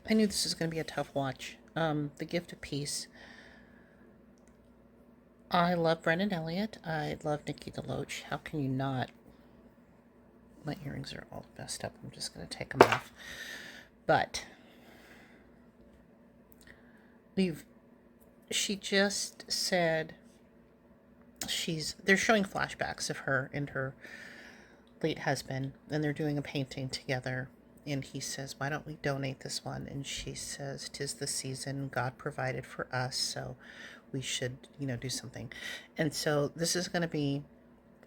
I knew this was going to be a tough watch. The Gift of Peace. I love Brendan Elliott. I love Nikki DeLoach. How can you not? My earrings are all messed up. I'm just going to take them off. But we've. She just said they're showing flashbacks of her and her late husband, and they're doing a painting together. And he says, "Why don't we donate this one?" And she says, "'Tis the season God provided for us, so we should, do something." And so this is going to be,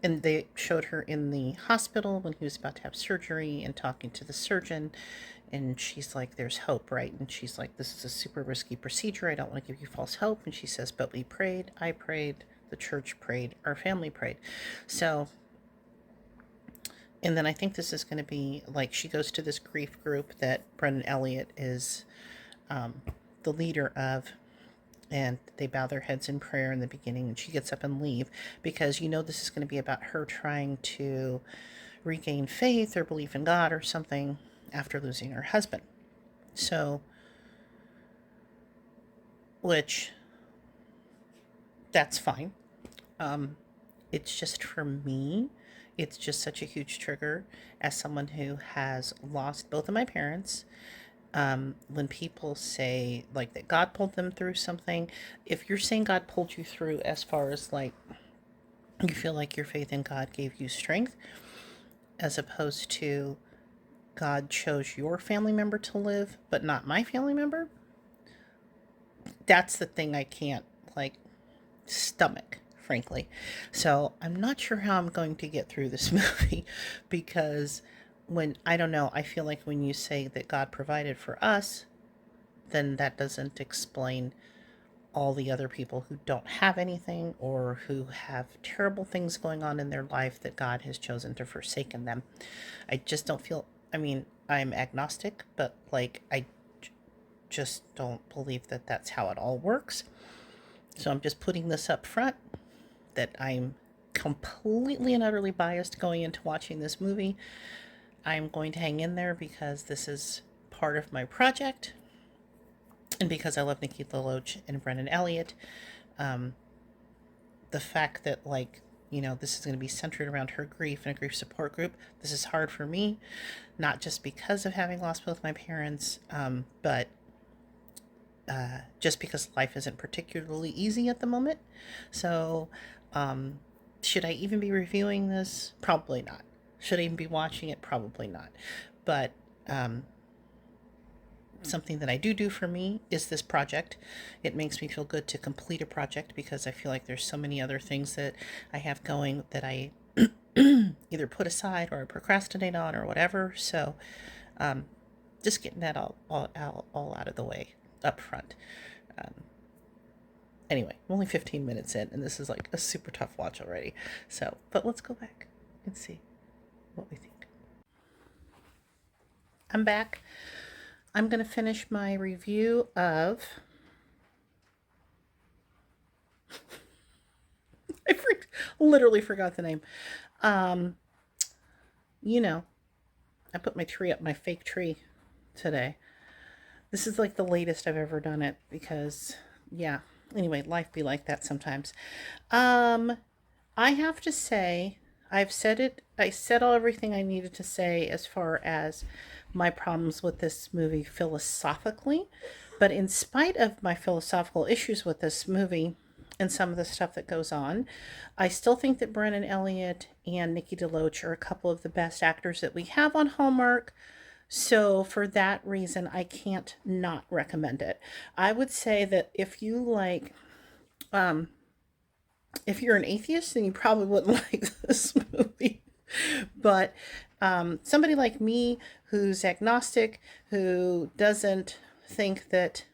and they showed her in the hospital when he was about to have surgery and talking to the surgeon. And she's like, "There's hope, right?" And she's like, "This is a super risky procedure. I don't want to give you false hope." And she says, "But we prayed. I prayed. The church prayed. Our family prayed." So, and then I think this is going to be like she goes to this grief group that Brendan Elliott is the leader of, and they bow their heads in prayer in the beginning, and she gets up and leave because this is going to be about her trying to regain faith or belief in God or something after losing her husband. So, which that's fine. It's just for me, it's just such a huge trigger as someone who has lost both of my parents. When people say like that God pulled them through something, if you're saying God pulled you through as far as like you feel like your faith in God gave you strength, as opposed to God chose your family member to live, but not my family member, that's the thing I can't like stomach, frankly. So I'm not sure how I'm going to get through this movie because I don't know, I feel like when you say that God provided for us, then that doesn't explain all the other people who don't have anything or who have terrible things going on in their life that God has chosen to forsaken them. I just don't feel, I mean, I'm agnostic, but like I just don't believe that that's how it all works. So I'm just putting this up front that I'm completely and utterly biased going into watching this movie. I'm going to hang in there because this is part of my project and because I love Nikki DeLoach and Brendan Elliott. The fact that this is going to be centered around her grief and a grief support group. This is hard for me, not just because of having lost both my parents, but just because life isn't particularly easy at the moment. So, should I even be reviewing this? Probably not. Should I even be watching it? Probably not. But something that I do for me is this project. It makes me feel good to complete a project because I feel like there's so many other things that I have going that I either put aside or procrastinate on or whatever. So just getting that all out of the way up front. Um, anyway, I'm only 15 minutes in, and this is like a super tough watch already. So, but let's go back and see what we think. I'm back. I'm going to finish my review of. I literally forgot the name. Um, I put my tree up, my fake tree today. This is like the latest I've ever done it because, yeah. Anyway, life be like that sometimes. Um, I have to say, I've said it. I said everything I needed to say as far as my problems with this movie philosophically. But in spite of my philosophical issues with this movie and some of the stuff that goes on, I still think that Brennan Elliott and Nikki DeLoach are a couple of the best actors that we have on Hallmark. So for that reason, I can't not recommend it. I would say that um, if you're an atheist, then you probably wouldn't like this movie. But somebody like me who's agnostic, who doesn't think that,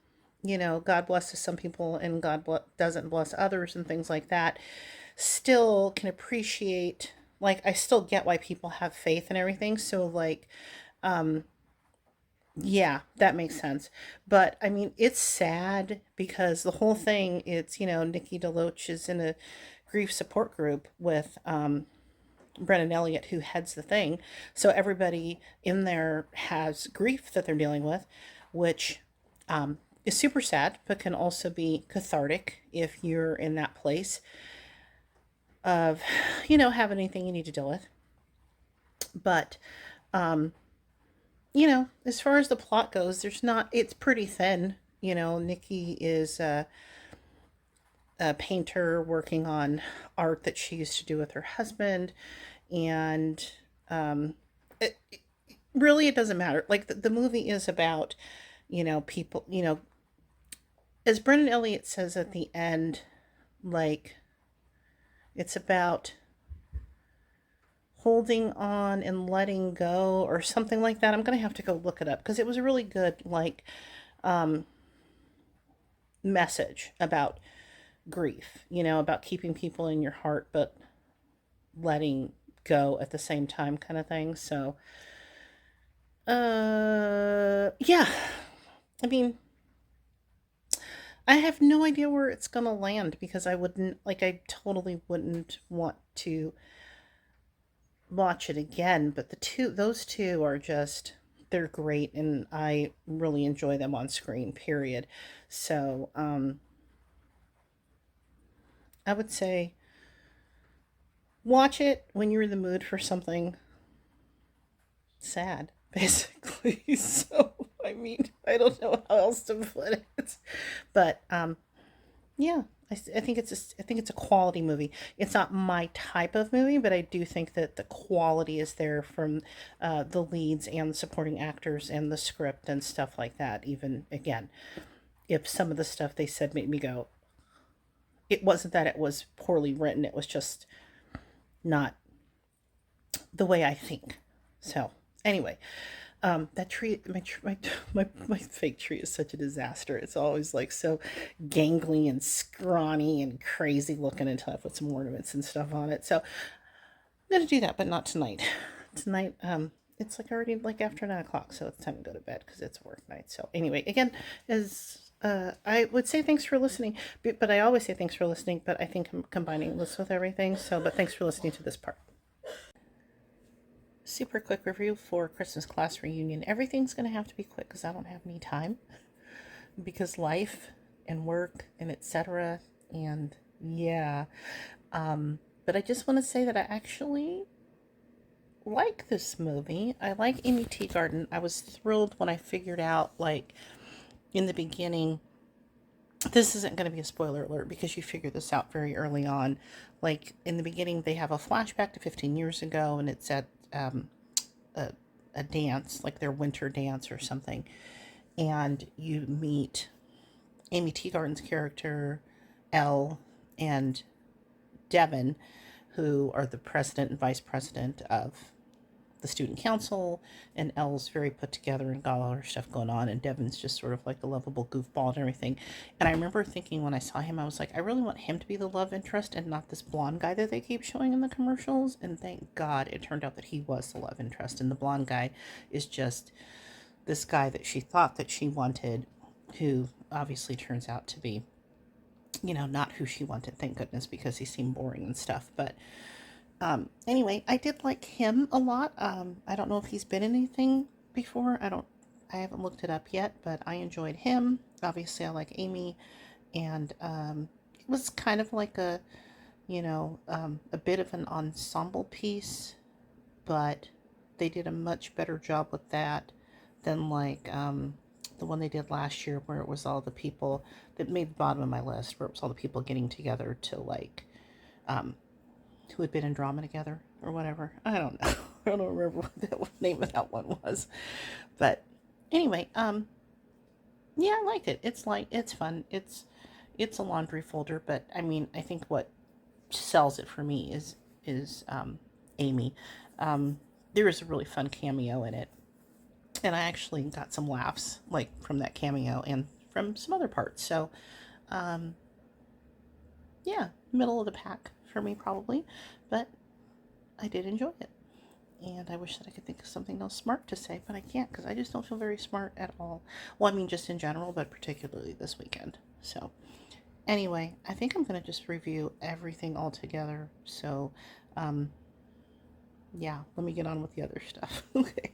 God blesses some people and God doesn't bless others and things like that, still can appreciate, I still get why people have faith and everything. So, yeah, that makes sense. But I mean, it's sad because the whole thing, it's, Nikki DeLoach is in a grief support group with Brennan Elliott, who heads the thing. So everybody in there has grief that they're dealing with, which is super sad, but can also be cathartic if you're in that place of, have anything you need to deal with. But, um, as far as the plot goes, it's pretty thin. Nikki is a painter working on art that she used to do with her husband. And it, really, it doesn't matter. Like, the movie is about, people, as Brennan Elliott says at the end, like, it's about holding on and letting go or something like that. I'm going to have to go look it up because it was a really good, like, um, message about grief, about keeping people in your heart, but letting go at the same time, kind of thing. So, yeah. I mean, I have no idea where it's going to land because I totally wouldn't want to watch it again, but those two are just, they're great and I really enjoy them on screen, period. So, I would say watch it when you're in the mood for something sad, basically. So, I mean, I don't know how else to put it. But yeah, I think it's a quality movie. It's not my type of movie, but I do think that the quality is there from the leads and the supporting actors and the script and stuff like that. Even again, if some of the stuff they said made me go, it wasn't that it was poorly written. It was just not the way I think. So anyway, that tree, my fake tree is such a disaster. It's always like so gangly and scrawny and crazy looking until I put some ornaments and stuff on it. So I'm gonna do that, but not tonight. Tonight, it's like already like after 9 o'clock, so it's time to go to bed because it's work night. So anyway, again, as I would say thanks for listening, but I always say thanks for listening, but I think I'm combining this with everything. So, but thanks for listening to this part. Super quick review for Christmas class reunion. Everything's going to have to be quick because I don't have any time because life and work and etc. And yeah, but I just want to say that I actually like this movie. I like Amy Teagarden. I was thrilled when I figured out, like, in the beginning, this isn't going to be a spoiler alert because you figure this out very early on. Like, in the beginning, they have a flashback to 15 years ago, and it's at a, a dance, like their winter dance or something. And you meet Amy Teagarden's character, Elle, and Devin, who are the president and vice president of the student council, and Elle's very put together and got all her stuff going on, and Devin's just sort of like a lovable goofball and everything. And I remember thinking when I saw him, I was like, I really want him to be the love interest and not this blonde guy that they keep showing in the commercials. And thank God it turned out that he was the love interest, and the blonde guy is just this guy that she thought that she wanted, who obviously turns out to be, not who she wanted, thank goodness, because he seemed boring and stuff. But anyway, I did like him a lot. I don't know if he's been in anything before. I haven't looked it up yet, but I enjoyed him. Obviously, I like Amy, and it was kind of like a bit of an ensemble piece, but they did a much better job with that than like the one they did last year, where it was all the people that made the bottom of my list, where it was all the people getting together to like who had been in drama together or whatever. I don't know. I don't remember what the name of that one was. But anyway, yeah, I liked it. It's fun. It's a laundry folder, but I mean, I think what sells it for me is Amy. There is a really fun cameo in it, and I actually got some laughs like from that cameo and from some other parts. So, yeah, middle of the pack for me probably, but I did enjoy it. And I wish that I could think of something else smart to say, but I can't because I just don't feel very smart at all. Well, I mean, just in general, but particularly this weekend. So, anyway, I think I'm going to just review everything all together. So, yeah, let me get on with the other stuff. Okay.